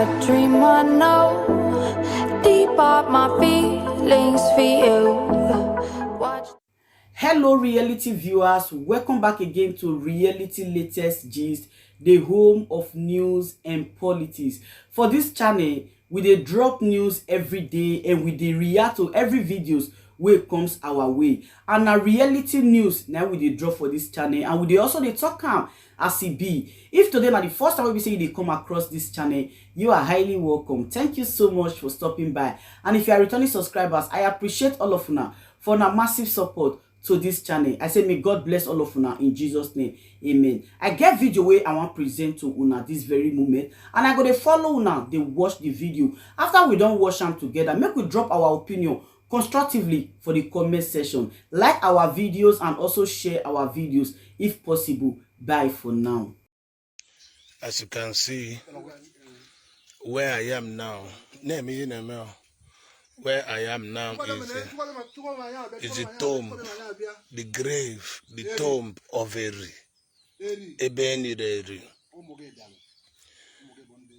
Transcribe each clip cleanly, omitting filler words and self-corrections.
a dream I know. Deep up my feelings for you. Watch. Hello reality viewers, welcome back again to Reality Latest Gist, the home of news and politics. For this channel, we dey drop news every day and we dey react to every videos wey comes our way. And na reality news na we dey drop for this channel, and we dey also dey talk am as e be. If today na the first time we say you dey come across this channel, you are highly welcome. Thank you so much for stopping by. And if you are returning subscribers, I appreciate all of una for una massive support to this channel. I say may God bless all of una in Jesus name. Amen. I get video wey I wan present to una this very moment, and I go dey follow una dey watch the video. After we don watch am together, make we drop our opinion constructively for the comment section. Like our videos and also share our videos if possible. Bye for now. As you can see, where I am now, where I am now is the tomb, the grave, the tomb of Eri.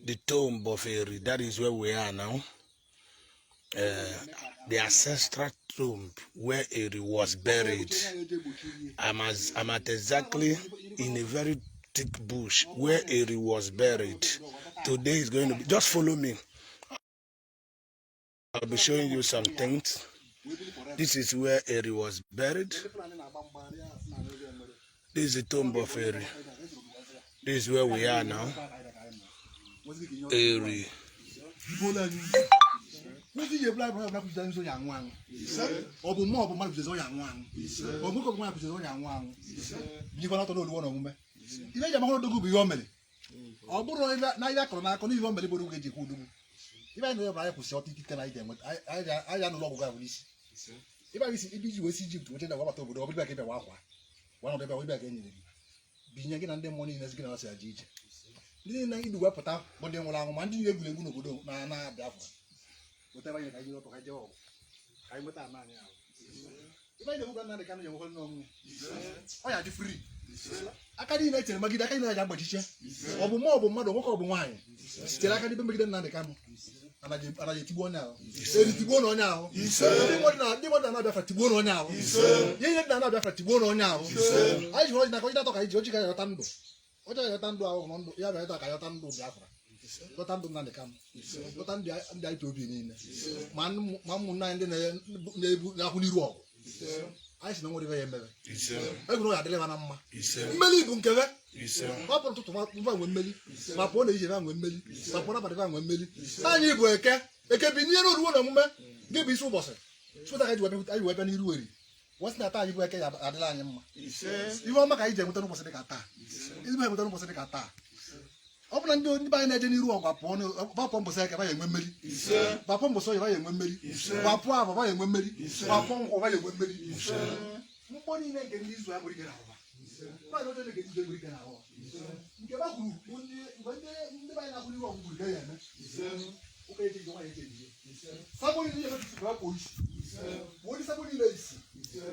The tomb of Eri. That is where we are now. The ancestral tomb where Eri was buried. I'm at exactly in a very thick bush where Eri was buried. Today is going to be, just follow me. I'll be showing you some things. This is where Eri was buried. This is the tomb of Eri. This is where we are now. Eri. If I know I could short it, can I them? I am no longer with this. If I see if you was Egypt, which is the water would be back in the Wawa. One of the way back in being again and the money is going to say a judge. Didn't I do what out, but then when I'm wanting you to go, Nana, whatever you can do to job. I'm with that man now. If I don't run the kind of home, I are free. I can't even tell Maggie, I can't have a teacher. Or more, mother, walk over wine. Still, I can't even make them the camel. And I get to go now. To go on now. They want another for to go on now. You get another for to go on now. I was not going to talk to Georgia Tando. What are you Tando? You have a Tando Biafra. What I'm doing the camp. What I'm the to be in. Man, Mamma, and then Nahuli Rock. I know what I am. I know I deliver Namma. Melly Bunkeva. Papa to one Melly. My pony is around with Melly. My papa around with Melly. I need work. It can be near one woman. Give me so boss. So that I weapon you worry. What's that time you work at the line? You want my idea with the Mosaic Kata. It's my Mosaic Kata. Open and do by any room upon Papa Mosaic by a memory. Papa Mosaic by a memory. Papa by a memory. Papa by a memory. Nobody can use where we get out. I don't think it's very good. You get out when the Bible wrong with Diana. Okay, take away. Somebody needs to go police. What is somebody lazy?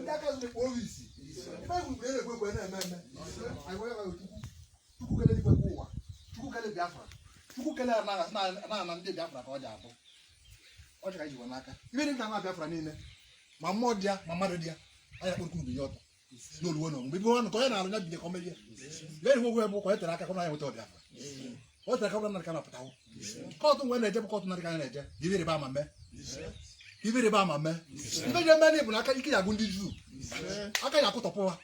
That can be police. If I would get a good when I will to cook a little more. To Biafra. To cook a man and Biafra or Jabo. What can you want? Even if I'm not Biafra in it. My mother, my mother, dear, I have to be your. No one, we want to go and not be a comedian. Very well, quite like a command with Biafra. What I come on the kind of town. Cotton when I jump cotton at the kind of give it about my man. Give it about my man. If I get money, but I can't get a good do. I can't put a poor.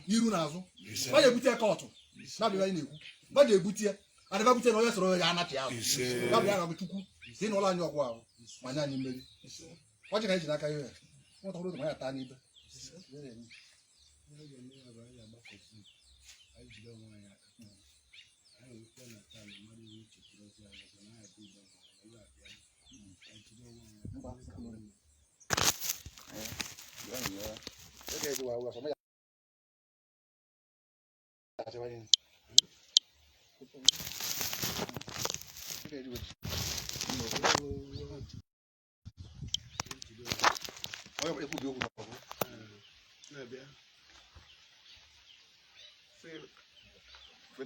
You know, why you put a cotton? Not very new. But you put here, and if I put a lawyer, so I'm not out. Then all on your wow. My name, what can I do? What hold my tiny?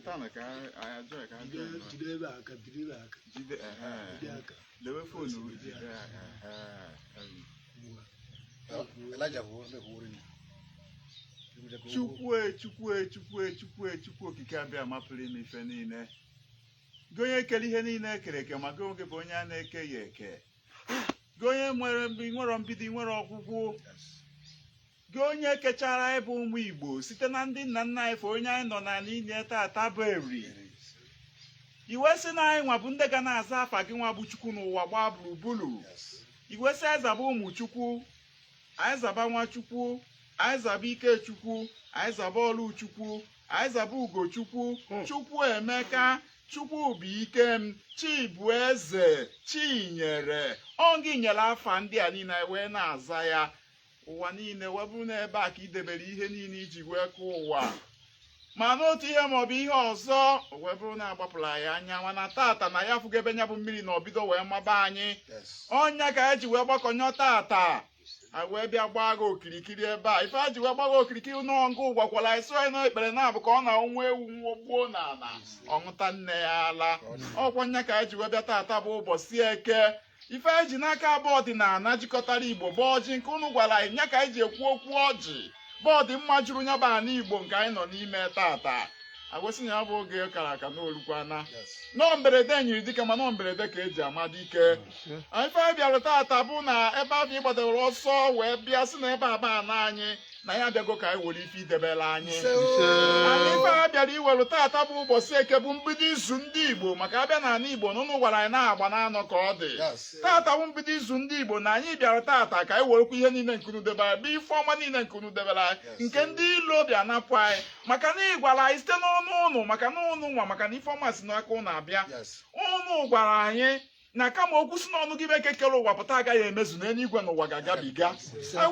Natana ka I enjoy ka jide lewe phone Elijah wo me wo ri Chukwu okike abịa mapụrụ ime ife niile. Gị onye kere ihe niile ekere eke ma gị oge bụ onye a na-eke ya eke. Gị onye nwere mbido nwere ọgwụgwụ. Gị onye kechara ịbụ ụmụ Igbo site na ndị nna nna anyị fe onye anyị nọ na n'inye tata bụ eri. Iwe sị na anyị nwa bụ ndị ga na-aza afa gị nwa bụ Chukwu n'ụwa gbaa gburugburu. Iwe sị anyị zaba ụmụ Chukwu, anyị zaba nwa Chukwu, anyị zaba Ikechukwu, anyị zaba Oluchukwu, anyị zaba Ugochukwu, Chukwu Emeka, Chukwu bụ Ikem, Chibueze, Chinyere. Ọ gị nyere afa ndị a niile wee na-aza ya. Ụwa niile webụrụ n'ebe a ka idebere ihe niile iji wee kụọ ụwa. Ma n'otu ihe maọbụ ihe ọzọ webụrụ na-agbapụrụ anyị anya mana tata na ya fụgo ebe nya bụ mmiri na obido wee maba anyị. Ọnya ka eji wee gbakọnyọ tata. Wee bịa gbaa gị okirikiri ebe a. Ife a ji wee gbaa gị okirikiri n'ọngụ gwakwara anyị sị anyị n'ekpere na-abụ ka ọ na-onwe ewu nwogbuo n'ala ọṅụta nne ya ala. Ọkwa nya ka eji wee bịa tata bụ ụbọchị Eke. Ife eji n'aka abụọ ọdịnala jikọtara Igbo bụ ọjị nke unu gwara anyị nya ka anyị ji ekwu okwu ọjị. Bọọdụ mma juru nya bụ ana Igbo nke anyị nọ n'ime tata. Agwesị na ya bụ oge kara aka n'olukwana. Nọọ mberede nyiri dike ma nọọ mberede ka eji ama dike. Ife anyị bịara tata bụ na ebe abịa ịgbadoro ọsọ wee bịa sị na ebe aba ana anyị na ya abịago ka anyị were ife idebere anyị. Ife anyị bịara iwere tata bụ ụbọchị Eke bụ mbido izu ndị Igbo maka abịa na ana Igbo n'ụnụ gwara anyị na-agba n'anọ ka ọ dị. Tata bụ mbido izu ndị Igbo na anyị bịara tata ka anyị werekwa ihe niile nke unu debere bụ ife ọma niile nke unu debere anyị nke ndị ilo bịa napụ anyị maka na ị gwara anyị site n'ọnụ ụnụ maka na ụnụ nwa maka na ife ọma si n'aka ụnụ abịa. Ụnụ gwara anyị na kama okwu si n'ọnụ gị bụ Eke kere ụwa pụta agaghị emezu n'eluigwe n'ụwa ga-agabiga.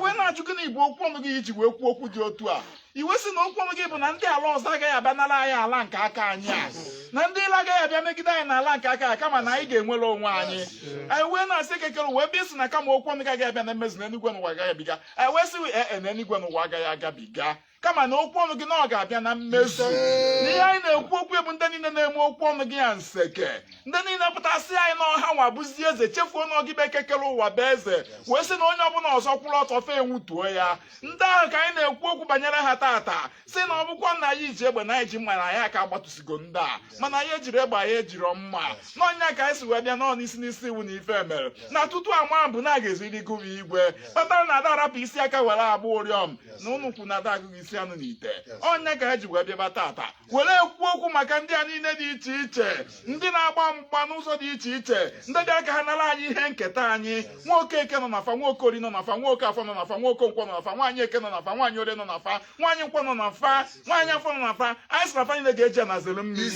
Wee na-ajụ gị na Igbo okwu ọnụ gị iji wee kwuo okwu dị otu a. Iwe si na okwu ọnụ gị bụ na ndị ala ọzọ agaghị abịa nara anyị ala nke aka anyị a. Na ndị ile agaghị abịa megide anyị n'ala nke aka kama na anyị ga-enwere onwe anyị. Anyị wee na-asị Eke kere ụwa ebe isi na kama okwu ọnụ gị agaghị abịa na mmezu n'eluigwe n'ụwa agaghị abiga. Anyị wee sị n'eluigwe n'ụwa agaghị agabiga. Kama na okwu ọnụ gị na ọ ga-abịa na mmezu. N'ihe anyị na-ekwu okwu bụ ndị niile na-eme okwu ọnụ gị ya nseke. Ndị niile pụtasị anyị na ọha nwa bụzi eze chefuo na ọgị bụ Eke kere ụwa bụ eze wee sị na onye ọbụla ọzọ kwụrụ ọtọ fe enwutuo ya. Ndị ahụ ka anyị na-ekwu okwu banyere ha tata sị na ọ bụkwa na anyị ji egbe na anyị ji mma na anyị aka agbatụsigo ndị a mana anyị ejiri egbe anyị ejiro mma n'ọnya ka anyị si wee bịa nọ n'isi iwu na ife mere na tutu ama bụ na a ga-eziri gụwa igwe kpatara na ada arapụ isi aka were agba ụrịọm na ụnụ kwu na ada agụghị isi anụ n'ite. Ọnya ka eji wee bịaba tata were ekwu okwu maka ndị a niile dị iche iche ndị na-agba mgba n'ụzọ dị iche iche ndị bịa ka ha nara anyị ihe nketa anyị. Nwoke Eke nọ nafa, nwoke Ori nọ nafa, nwoke Afọ nọ nafa, nwoke Nkwọ nọ nafa, nwaanyị Eke nọ nafa, nwaanyị Orie nọ nafa, nwaanyị Nkwọ nọ nafa, nwaanyị Afọ nọ nafa. Anyị sị nafa niile ga-eji anazelu mmiri.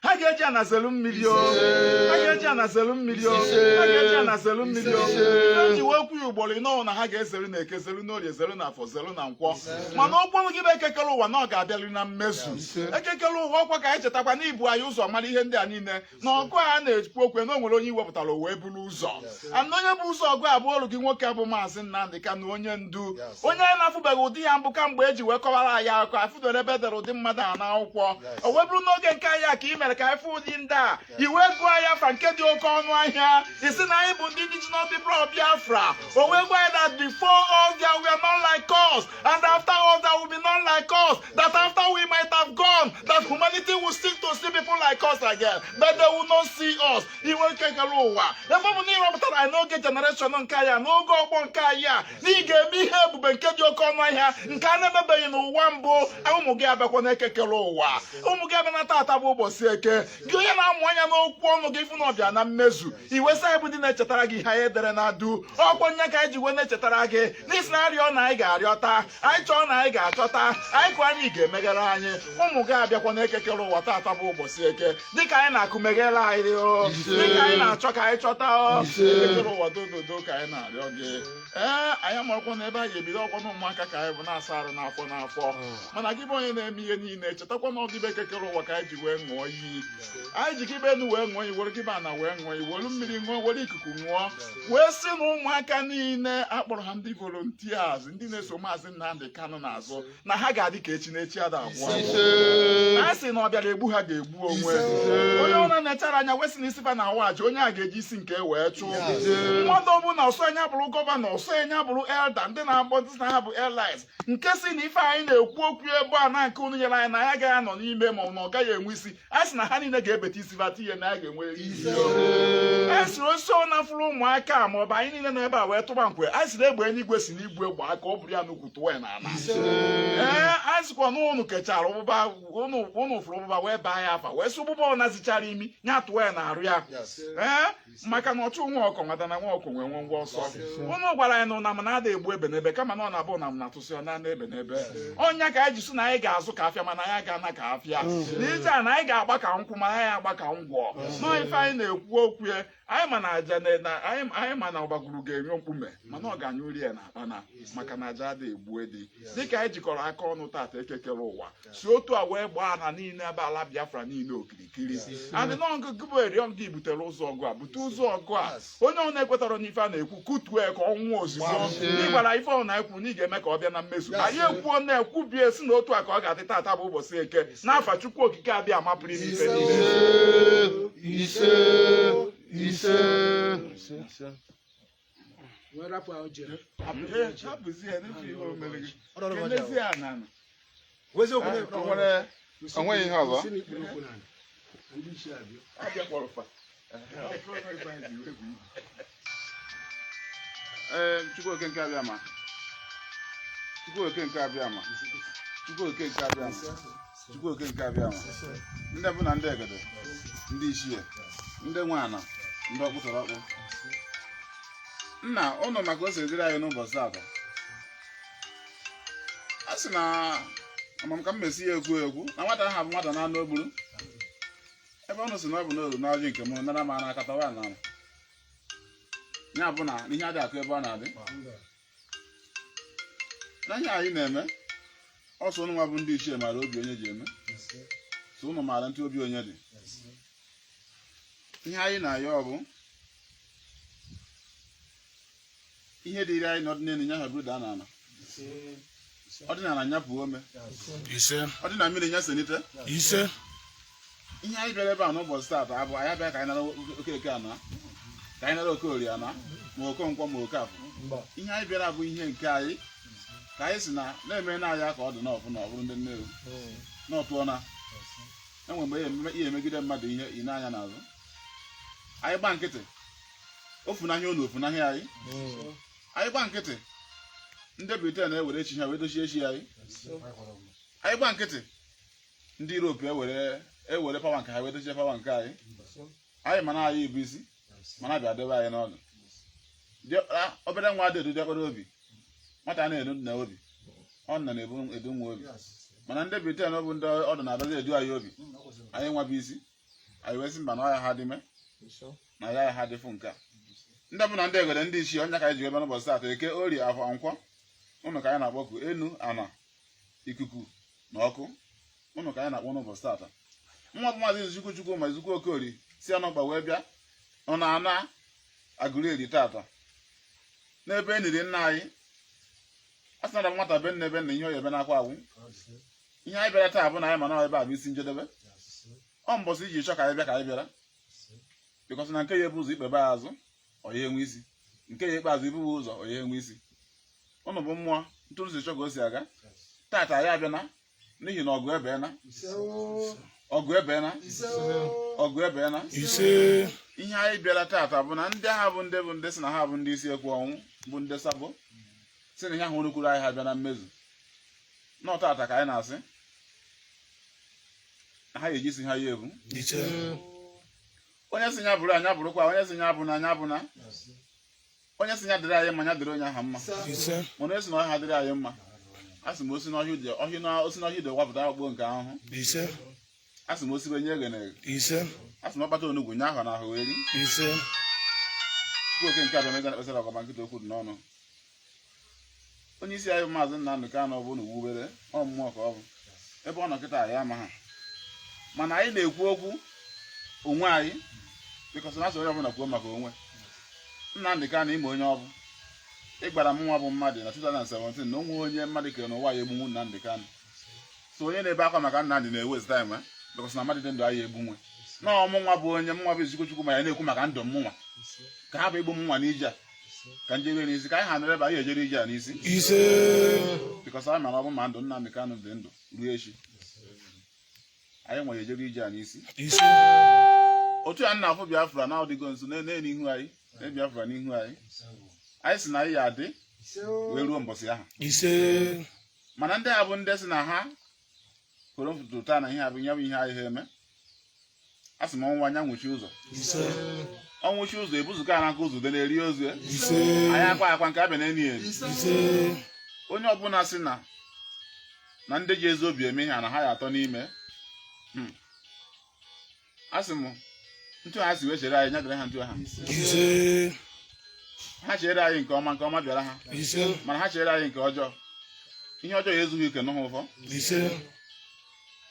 Ha ga-eji anazelu mmiri o. Ha ga-eji anazelu mmiri o. Ha ga-eji anazelu mmiri o. Eji wee kwu ya ugboro ịnọ na ha ga-ezelu na Eke, zelu na Orie, zelu na Afọ, zelu na Nkwọ. Mana okwu ọnụ gị bụ Eke kere ụwa na ọ ga-abịaru na mmezu. Eke kere ụwa ọkwa ka anyị chetakwa na ibu anyị ụzọ mara ihe ndị a niile na ọgụ a na-ekwu okwu na o nwere onye iwepụtara o wee buru ụzọ. Ana onye bụ ụzọ ọgụ abụ olu gị nwoke abụ Maazị Nnamdị Kanụ onye ndu onye anyị na-afụbeghị ụdị ya mbụ kamgbe eji wee kọwara anyị akụkọ afụdoro ebe edere ụdị mmadụ a n'akwụkwọ. O wee bụrụ n'oge nke anyị a ka ị mere ka anyị fụ ụdị ndị a iwe gụọ anyị afa nke dị oke ọnụ ahịa isi na anyị bụ ndị indigenous people of Biafra. O wee gwa anyị that before us there were none like us and after us there will be none like us, that after we might have gone that humanity will seek to see people like us again but they will not see us. Iwe Eke kere ụwa ebe ọ bụ na ịrọpụtara anyị n'oge generation nke anyị a n'oge ọgbọ nke anyị a na ị ga-eme ihe ebube nke dị oke ọnụ ahịa nke a na-emebeghị n'ụwa mbụ. Ụmụ gị abịakwa na Eke kere ụwa. Ụmụ gị abịa na tata bụ ụbọchị Eke. Gị onye na-amụ anya n'okwu ọnụ gị fụ na ọbịa na mmezu iwe sị anyị bụ ndị na-echetara gị ihe anyị edere na du ọkpọ nya ka anyị ji wee na-echetara gị n'isi na arịọ na anyị ga-arịọta, anyị chọọ na anyị ga-achọta, anyị kụ anyị ga-emeghere anyị. Ụmụ gị abịakwa na Eke kere ụwa tata bụ ụbọchị Eke dịka anyị na-akụ meghere anyị o, dịka anyị na-achọ ka anyị chọta o. Eke kere ụwa dododo ka anyị na-arịọ gị. Anyị amarakwa na ebe anyị ebido ọkwa na ụmụaka ka anyị bụ na-asa arụ n'afọ n'afọ mana gị bụ onye na-eme ihe niile chetakwa na ọgịbe Eke kere ụwa ka anyị ji wee ṅụọ iyi. Anyị ji gịbe enu wee ṅụọ iyi, were gịbe ana wee ṅụọ iyi, were mmiri ṅụọ, were ikuku ṅụọ wee sị na ụmụaka niile akpọrọ ha ndị volunteers ndị na-eso Maazị Nnamdị Kanụ n'azụ na ha ga-adị ka echi n'echi ada abụọ. a sị na ọ bịara egbu ha ga-egbu onwe onye ụra na-echara anya wesị na isiba na awa aja onye a ga-eji isi nke wee chụọ mmadụ ọbụla ọsọ anya bụrụ gọvanọ ọsọ anya bụrụ elda ndị na-agbọ ndị na ha bụ airlines nke si na ife anyị na-ekwu okwu ebe a na nke unu nyere anyị na ya agaghị anọ n'ime ma ọ na ọ gaghị enwe isi a sị na ha niile ga-ebeta isi bata ihe na ya ga-enwe isi a sịrị osisi ọ na-afụrụ ụmụaka ma ọ bụ anyị niile nọ ebe a wee tụba nkwe a sịrị egbe eluigwe si n'igwe gba aka ọ bụrụ ya n'ukwu tụwa ya n'ala a sịkwa na unu kechara ụbụba unu fụrụ ụbụba wee baa ya afa wee sị ụbụba ọ nazichara imi nya tụwa ya na-arụ ya maka na ọchụ nwa ọkọ nwata na nwa ọkọ nwee nwe ngwa ọsọ unu gwara ya na ụnam na-ada egbu ebe n'ebe kama na ọ na-abụ ụnam na-atụsị ọ na ebe n'ebe ọnya ka anyị ji sị na anyị ga-azụ ka afịa mana anyị ga-ana ka afịa n'ije a na anyị ga-agba ka nkwụ mana anyị agba ka ngwọ n'ife anyị na-ekwu okwu ya anyị ma na aja anyị ma na ọgbaguru ga-enye mkpume mana ọ ga-anyụ uri ya na akpana maka na aja adịghị egbu edi dịka anyị jikọrọ aka ọnụ tata ekekere ụwa si otu a wee gbaa na niile ebe ala Biafra niile okirikiri adị n'ọgụgụ bụ eriọm gị butere ụzọ ọgụ a bute ụzọ ọgụ a onye ọ na-ekwetara n'ife a na-ekwu kutue ka ọ nwụọ ozugbo ị gwara ife ọ na-ekwu na ị ga-eme ka ọ bịa na mmezu anyị ekwuo na-ekwubie si na otu a ka ọ ga-adị tata bụ ụbọchị eke n'afa Chukwu okike abịa mapụrụ n'ife onweghị ihe ọzọ Chukwu oke nke abịa ma Chukwu oke nke abịa ma Chukwu oke nke abịa ma Chukwu oke nke abịa ma ndị bụ na ndị egede ndị ichie ndị nwe ana ndị ọkpụtara ọkpụ nna ụnụ maka o siri dịrị anyị n'ụbọchị atọ a sị na amam ka m mesi ya egwu na nwata ahụ bụ nwata na-anụ ogburu ebe ọnụ si na ọ bụ n'olu n'ọjị nke mụrụ nara ma na-akatawa na ya bụ na ihe adị akụ ebe ọ na-adị na ihe anyị na-eme ọsọ ụnụ nwa bụ ndị ichie maara obi onye ji eme so ụnụ maara ntị obi onye dị ihe anyị na-ayọ ọ bụ ihe dịrị anyị n'ọdịnihu nya ha bruda n'ala ọdịnala nya pụọ ome ọdịnala mmiri nya senite ise ihe anyị bịara ebe a n'ụbọchị taata abụ anyị abịa ka anyị nara okeke ana ka anyị nara okorie ana ma okonkwọ ma okafọ ihe anyị bịara bụ ihe nke anyị ka anyị si na-eme n'anya ka ọ dị n'ọfụ na ọ bụrụ ndị Nnewi n'ọtụọ na enwe mgbe ihe emegide mmadụ ihe ị na-anya n'azụ anyị gba nkịtị ofunahịa ụlọ ofunahịa anyị anyị gba nkịtị ndị Britain na-ewere echi ha wee dochie echi anyị anyị gba nkịtị ndị Europe ewere pawa nke ha wee dochie pawa nke anyị anyị mana anyị ibu isi mana bịa dobe anyị n'ọnụ obere nwa dị edu dịakpara obi nwata na-edu na obi ọ nọ na-edu nwa obi mana ndị Britain ọ bụ ndị ọdụ na-adozi edu anyị obi anyị nwa bụ isi anyị wee sị mba na ọya ha dị me na ya ha dịfụ nke a ndị bụ na ndị egwere ndị ichie onye ka anyị ji ebe n'ụbọchị taata eke orie afọ nkwọ ụnụ ka anyị na-akpọku enu ana ikuku na ọkụ ụnụ ka anyị na-akpọ n'ụbọchị taata nwa bụ maazị Chukwu ma Izukwu Okorie si anọgba wee bịa ọ na-ana Agụleri taata n'ebe eniri nna anyị a sị na nwata be nne ebe nna ihe ọ ya ebe na-akwa agwụ ihe anyị bịara taa bụ na anyị ma na ebe a bụ isi njedebe ọ mbọsị iji chọ ka anyị bịa ka anyị bịara bịkọsị na nke ya ebu ụzọ ikpebe azụ ọ ya enwe isi nke ya ikpeazụ ibu ụzọ ọ ya enwe isi ụnụ bụ mmụọ ntụrụ si chọ ka o si aga tata ya abịana n'ihi na ọgụ ebeena ise ihe anyị bịara tata bụ na ndị agha bụ ndị si na ha bụ ndị isi ekwu ọnwụ bụ ndị sabo si na ihe ahụ rukwuru anyị ha bịa na mmezu nọ tata ka anyị na-asị na ha ga-eji si ha ya ebu onye si ya bụrụ anya bụrụkwa onye si ya bụ na anya bụ na onye si ya dịrị anyị mma ya dịrị onye aha mma mana esi na ọha dịrị anyị mma a sị m osi n'ọhịa ude wapụta akpụkpọ nke ahụhụ a sị m osibe nye eghe na eghe a sị m ọkpata onugbu nye ahụ na ahụ wee ri Chukwu oke nke abịa mega na-ekpesara ọgọma nkịta okwu dị n'ọnụ onye isi anyị maazị Nnamdị Kanụ bụ na ugbubere ọ mmụọ ka ọ bụ ebe ọ nọ kịta anyị ama ha mana anyị na-ekwu okwu onwe anyị bịkọsị na asị onye ọbụla kwuo maka onwe Nnamdị Kanụ ime onye ọ bụ ịgbara m nwa bụ mmadụ na 2017 na onwe onye mmadụ kere n'ụwa ya egbunwu Nnamdị Kanụ so onye na-ebe akwa maka Nnamdi na-ewezi time because na mmadụ dị ndụ ahịa egbu nwe na ọmụnwa bụ onye mụnwa bụ Ezikwuchukwu ma ya na-ekwu maka ndụ mụnwa ka ha bụ igbu mụnwa n'ije a ka njebe n'isi ka anyị ha nere ebe anyị ejere ije a n'isi because anyị mara ọ bụ ma ndụ Nnamdi Kanu dị ndụ ruo echi anyị nwere ejere ije a n'isi otu ya nna afọ Biafra na ọdịgo nso n'ihu anyị na Biafra n'ihu anyị anyị si na anyị ya adị wee ruo mbọsị ahụ mana ndị a bụ ndị si na ha kwere mfụtụ taa na ihe abụ ihe anyị ha eme a sị m ọnwa anya nwụchi ụzọ ọnwụchi ụzọ ebuzukọ n'aka ụzọ dị na-eri ozu anyị akwa nke abịa na-eni eri onye ọbụla si na ndị ji ezi obi eme ihe na ha ya atọ n'ime a sị m ntụ ha si wee chere anyị nyagara ha ntụ ha ha chere anyị nke ọma bịara ha mana ha chere anyị nke ọjọọ ihe ọjọọ ya ezughị ike n'ụha ụfọ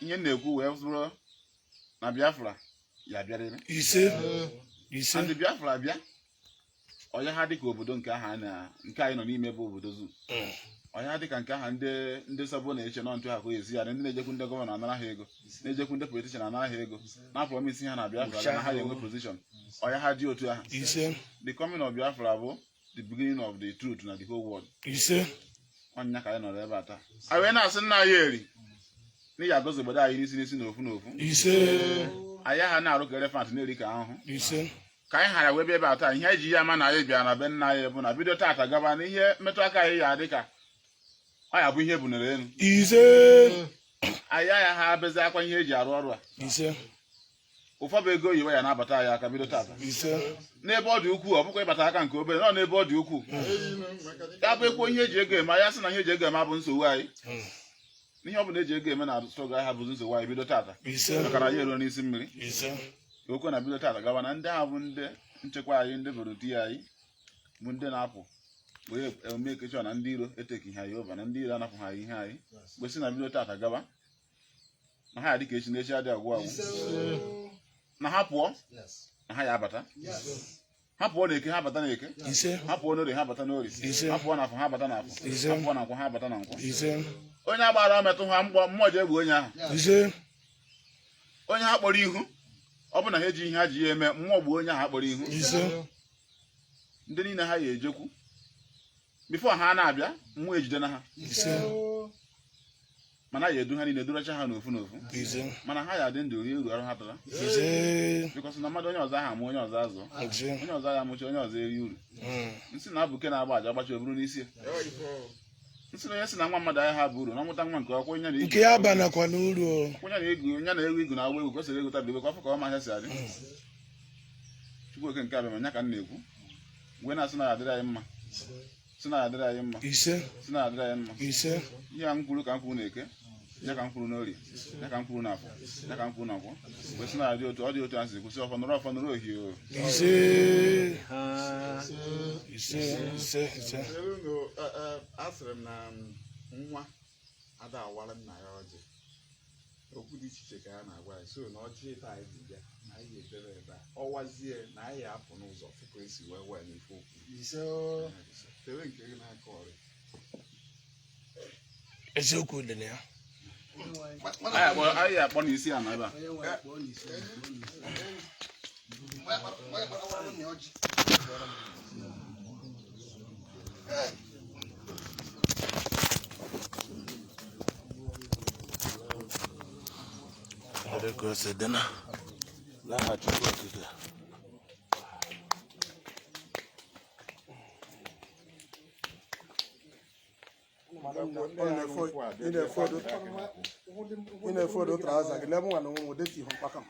ihe na-ekwu wee bụrụ na Biafra ya bịarịrị ndị Biafra bịa ọya ha dịka obodo nke anyị nọ n'ime bụ obodo Zoo ọya ha dịka nke aha ndị sabo na-eche nọ ntụ ha ka ezi ya ndị na-ejekwu ndị gọvanọ anara ha ego na-ejekwu ndị politishan anara ha ego na-apụ isi ha na Biafra na ha enwe pozishọn ọya ha dị otu aha the coming of Biafra bụ the beginning of the truth na the whole world ọnya ka anyị nọrọ ebe a taa anyị wee na-asị nna anyị eri n'ihi agọzi obodo anyị n'isi n'ofu anyị ha na-arụ ka elefant na-eri ka ahụhụ ka anyị ghara wee bịa ebe a taa ihe anyị ji ya ama na anyị bịara na be nna anyị bụ na bido taata gaba na ihe mmetụ aka anyị ya dị ka ọ ya bụ ihe bunere elu anyị ya ha bezi akwa ihe eji arụ ọrụ a ụfọdụ ego oyibo ya na-abata anyị aka bido taata n'ebe ọ dị ukwuu ọ bụkwa ịbata aka nke obere nọ n'ebe ọ dị ukwuu ya bụ ekwo ihe eji ego eme ya sị na ihe eji ego eme abụ nsogbu anyị n'ihe ọ bụla eji ego eme na strọgụ anyị ha bụzi nsogbu anyị bido taata maka na anyị eruo n'isi mmiri okwe na bido taata gawa na ndị ahụ bụ ndị nchekwa anyị ndị volontia anyị bụ ndị na-apụ wee eme ekechọ na ndị iro eteki ha ya ova na ndị iro anapụ ha ihe anyị kwesị na bido taata gawa na ha ya dịka echi na echi adịghị agwụ agwụ na ha pụọ na ha ya abata ha pụọ na eke ha abata na eke ha pụọ n'orie ha abata n'orie ha pụọ na afọ ha abata na afọ ha pụọ na nkwọ ha abata na nkwọ onye agbara metụ ha mgbọ mmụọ ji egbu onye ahụ onye ha kpọrọ ihu ọ bụ na ha eji ihe ha ji ya eme mmụọ gbuo onye ahụ akpọrọ ihu ndị niile ha ya ejekwu bifo ha na-abịa mmụọ ejide na ha mana ya edu ha niile eduracha ha n'ofu n'ofu mana ha ya dị ndụ rie uru ọrụ ha tara bikọs na mmadụ onye ọzọ ahụ amụ onye ọzọ azụ onye ọzọ ya amụchi onye ọzọ eri uru nsị na abụke na-agba aja agbacha oburu n'isi ya nsị na onye si na nwa mmadụ ahịa ha bụ uru na ọmụta nwa nke ọkwa nke ya banakwa n'uru onye na-egwu igu na agba egwu kwesịrị ego tabiri bekwa afọ ka ọ ma ahịa si adị Chukwu oke nke abịa ma nya ka m na-ekwu wee na-asị na ya adịrị anyị mma si na ya adịrị anyị mma si na ya adịrị anyị mma ihe a m kwuru ka m kwuru na eke ya ka m kwuru n'orie ya ka m kwuru n'afọ ya ka m kwuru n'nkwọ wee sị na ya dị otu ọ dị otu a sị kwụsị ọfọ nụrụ ohie o asịrị m na nwa ada awara nna ya ọjị okwu dị iche iche ka ya na-agwa ya so na ọjị ịta anyị dị bịa na anyị ga-edebe ebe a ọwazie na anyị apụ n'ụzọ fụkọ esi wee wee n'ife okwu tere nke gị n'aka ọrịa eziokwu dị na ya anyị akpọ n'isi a na ebe a Ine fodo trouser que leva um ano de tiro para cá.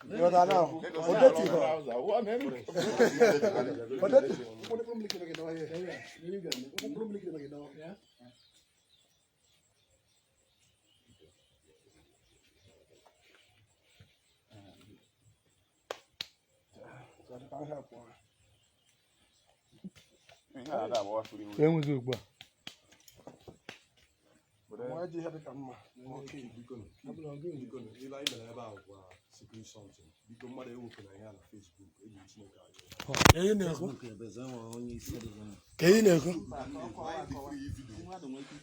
Eu dá não. O de tiro. O de tiro. O problema que não é. O problema que não é. enwezi ugbu a Why do you have it? secret something. Because mother you can hear on Facebook, it is no guy. Can you know? Can you know?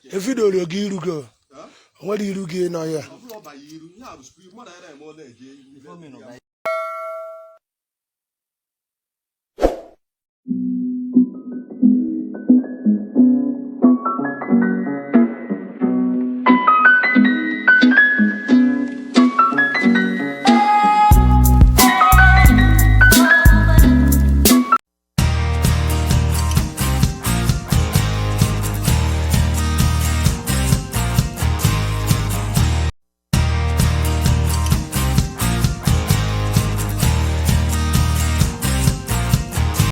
If you don't get you go, what do you get now? Yeah.